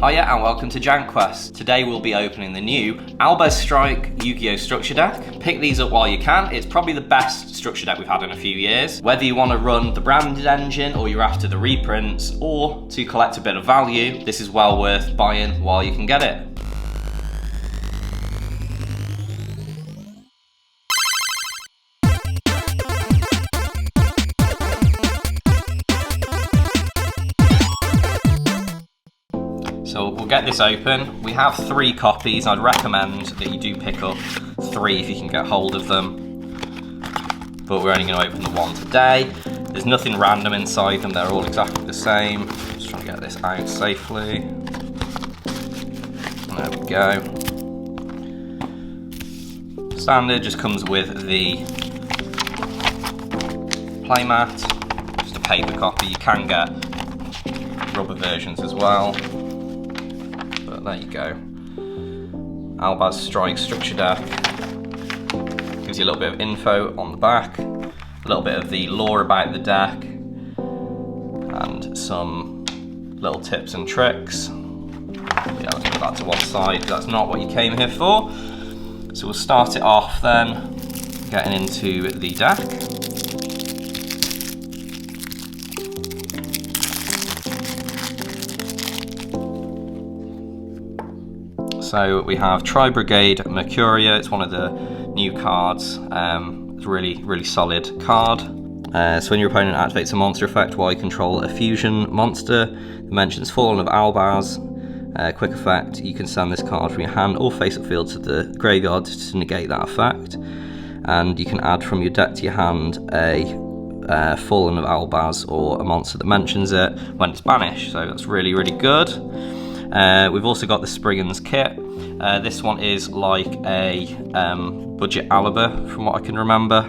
Hiya and welcome to JanQuest. Today we'll be opening the new Albaz Strike Yugioh structure deck. Pick these up while you can. It's probably the best structure deck we've had in a few years. Whether you want to run the branded engine or you're after the reprints or to collect a bit of value, this is well worth buying while you can get it. So we'll get this open. We have 3 copies. I'd recommend that you do pick up 3 if you can get hold of them. But we're only going to open the one today. There's nothing random inside them. They're all exactly the same. Just trying to get this out safely. There we go. Standard just comes with the playmat. Just a paper copy. You can get rubber versions as well. There you go. Albaz Strike structure deck. Gives you a little bit of info on the back, a little bit of the lore about the deck, and some little tips and tricks. Yeah, let's put that to one side. That's not what you came here for. So we'll start it off then, getting into the deck. So we have Tri-Brigade Mercuria. It's one of the new cards. It's a really solid card. So when your opponent activates a monster effect while you control a fusion monster, dimensions Fallen of Albaz, quick effect, you can send this card from your hand or face-up field to the graveyard to negate that effect. And you can add from your deck to your hand a Fallen of Albaz or a monster that mentions it when it's banished. So that's really good. We've also got the Spriggan's kit. This one is like a budget Albaz from what I can remember.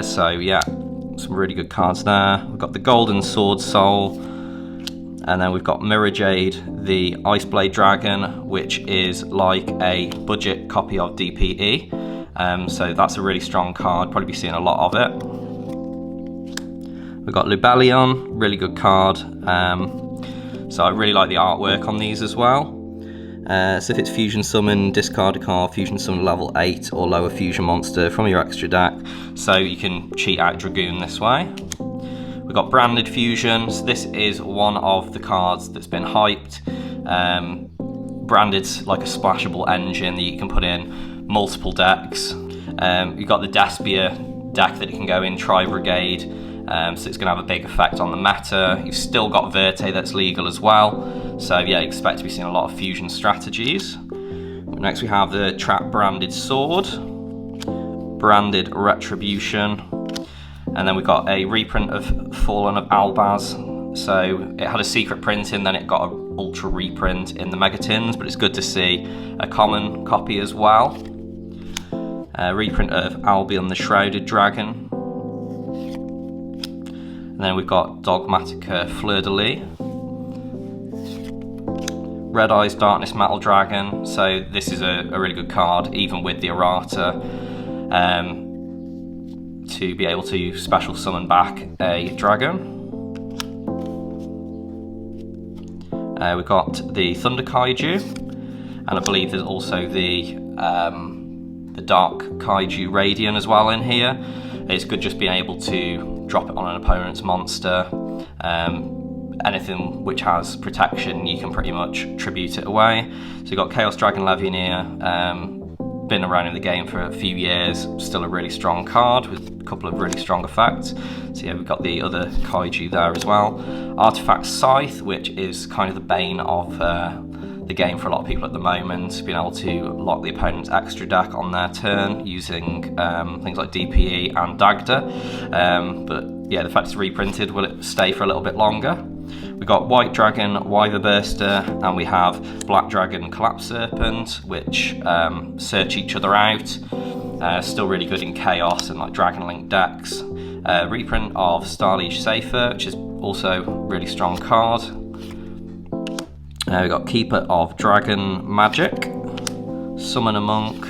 So yeah, some really good cards there. We've got the Golden Sword Soul, and then we've got Mirror Jade, the Ice Blade Dragon, which is like a budget copy of DPE. So that's a really strong card, probably be seeing a lot of it. We've got Lubellion, really good card. So I really like the artwork on these as well. So if it's Fusion Summon, discard a card, Fusion Summon level 8 or lower Fusion monster from your extra deck. So you can cheat out Dragoon this way. We've got Branded Fusions. This is one of the cards that's been hyped. Branded's like a splashable engine that you can put in multiple decks. You've got the Despia deck that it can go in, Tri-Brigade. So it's going to have a big effect on the meta. You've still got Verte that's legal as well. So yeah, expect to be seeing a lot of fusion strategies. Next we have the Trap Branded Sword, Branded Retribution, and then we've got a reprint of Fallen of Albaz. So it had a secret printing, then it got an ultra reprint in the Mega Tins, but it's good to see a common copy as well. Reprint of Albion the Shrouded Dragon. And then we've got Dogmatica Fleur-de-Lis, Red Eyes Darkness Metal Dragon. So this is a really good card, even with the errata, to be able to special summon back a dragon. We've got the Thunder Kaiju, and I believe there's also the Dark Kaiju Radiant as well in here. It's good just being able to drop it on an opponent's monster. Anything which has protection, you can pretty much tribute it away. So you've got Chaos Dragon Legionnaire, been around in the game for a few years, still a really strong card with a couple of really strong effects. So yeah, we've got the other Kaiju there as well. Artifact Scythe, which is kind of the bane of the game for a lot of people at the moment, being able to lock the opponent's extra deck on their turn using things like DPE and Dagda. But yeah, the fact it's reprinted, will it stay for a little bit longer? We've got White Dragon Wyver Burster, and we have Black Dragon Collapse Serpent, which search each other out. Still really good in Chaos and like Dragon Link decks. Reprint of Starliege Safer, which is also a really strong card. We've got Keeper of Dragon Magic, Summon a Monk,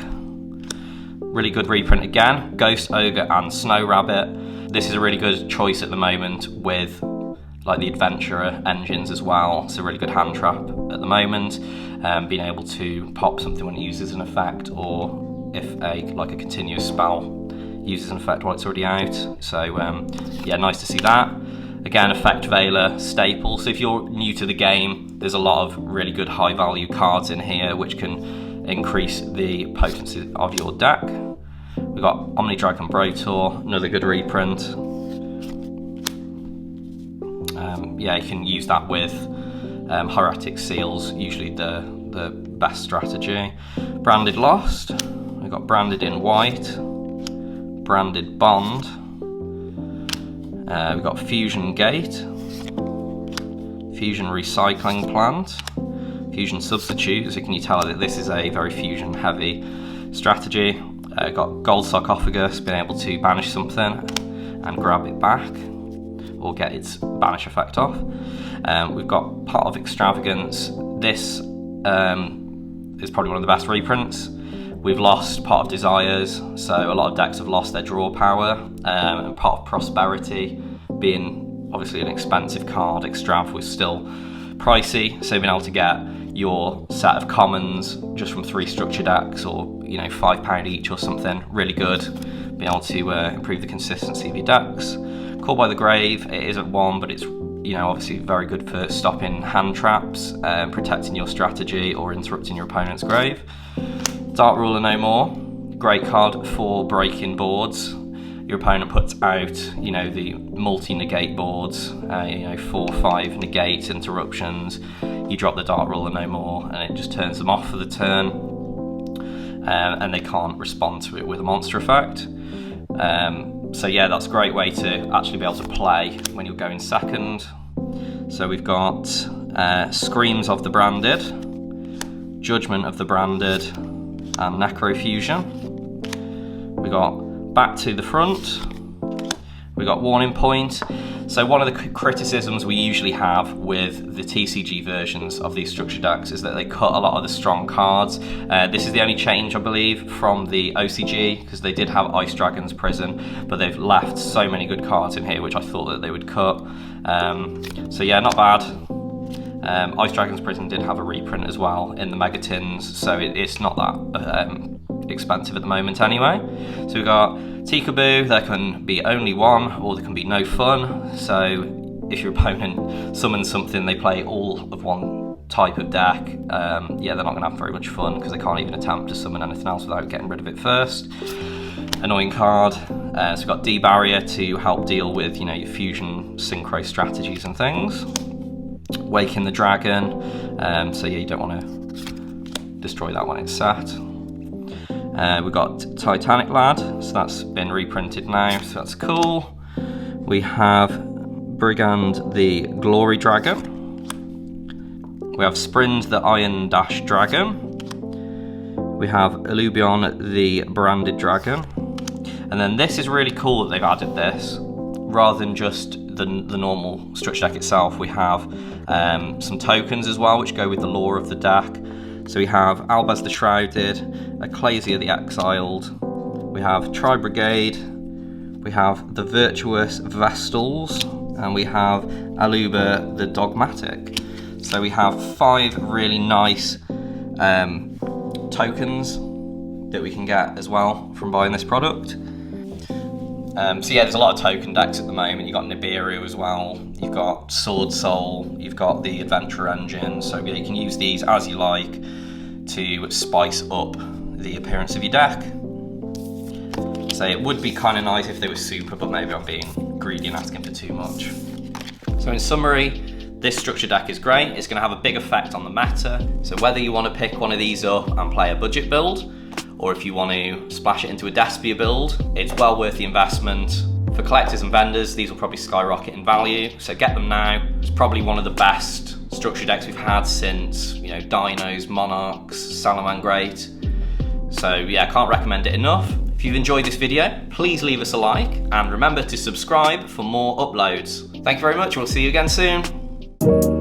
really good reprint again, Ghost Ogre and Snow Rabbit. This is a really good choice at the moment with like the adventurer engines as well. It's a really good hand trap at the moment. Being able to pop something when it uses an effect, or if like a continuous spell uses an effect while it's already out. So yeah, nice to see that. Again, Effect Veiler staple. So if you're new to the game, there's a lot of really good high value cards in here which can increase the potency of your deck. We've got Omni Dragon Brotor, another good reprint. Yeah, you can use that with Hieratic Seals, usually the best strategy. Branded Lost, we've got Branded in White, Branded Bond, we've got Fusion Gate, Fusion Recycling Plant, Fusion Substitute. So can you tell that this is a very fusion heavy strategy? Got Gold Sarcophagus, being able to banish something and grab it back, or get its banish effect off. We've got Pot of Extravagance. This is probably one of the best reprints. We've lost Pot of Desires, so a lot of decks have lost their draw power. And Pot of Prosperity, being obviously an expensive card, Extrav was still pricey, so being able to get your set of commons just from 3 structure decks, or you know, £5 each or something, really good. Being able to improve the consistency of your decks. Call by the Grave, it is at 1, but it's, you know, obviously very good for stopping hand traps, protecting your strategy, or interrupting your opponent's grave. Dark Ruler No More, great card for breaking boards. Your opponent puts out, you know, the multi-negate boards, you know, 4 or 5 negate interruptions. You drop the Dark Ruler No More, and it just turns them off for the turn, and they can't respond to it with a monster effect. So yeah, that's a great way to actually be able to play when you're going second. So we've got Screams of the Branded, Judgment of the Branded, and Necrofusion. We got Back to the Front. We got Warning Point. So one of the criticisms we usually have with the TCG versions of these structure decks is that they cut a lot of the strong cards. This is the only change, I believe, from the OCG, because they did have Ice Dragon's Prison, but they've left so many good cards in here which I thought that they would cut. So yeah, not bad. Ice Dragon's Prison did have a reprint as well in the Mega Tins, so it's not that expensive at the moment anyway. So we've got Tikaboo. There can be only one, or there can be no fun. So if your opponent summons something, they play all of one type of deck, yeah, they're not going to have very much fun, because they can't even attempt to summon anything else without getting rid of it first. Annoying card. So we've got D-Barrier to help deal with, you know, your fusion synchro strategies and things. Waking the Dragon, so yeah, you don't want to destroy that when it's sat. We've got Titanic Lad, so that's been reprinted now, so that's cool. We have Brigand the Glory Dragon. We have Sprind the Iron Dash Dragon. We have Illubion the Branded Dragon. And then this is really cool that they've added this, rather than just the normal structure deck itself. We have some tokens as well, which go with the lore of the deck. So we have Albaz the Shrouded, Ecclesia the Exiled, we have Tri-Brigade, we have the Virtuous Vestals, and we have Aluba the Dogmatic. So we have 5 really nice tokens that we can get as well from buying this product. So yeah, there's a lot of token decks at the moment. You've got Nibiru as well, you've got Sword Soul, you've got the Adventure Engine, so yeah, you can use these as you like to spice up the appearance of your deck. So it would be kind of nice if they were super, but maybe I'm being greedy and asking for too much. So in summary, this structure deck is great. It's going to have a big effect on the meta, so whether you want to pick one of these up and play a budget build, or if you want to splash it into a Despia build, it's well worth the investment. For collectors and vendors, these will probably skyrocket in value, so get them now. It's probably one of the best structure decks we've had since, you know, Dinos, Monarchs, Salamangreat. So yeah, I can't recommend it enough. If you've enjoyed this video, please leave us a like, and remember to subscribe for more uploads. Thank you very much, and we'll see you again soon.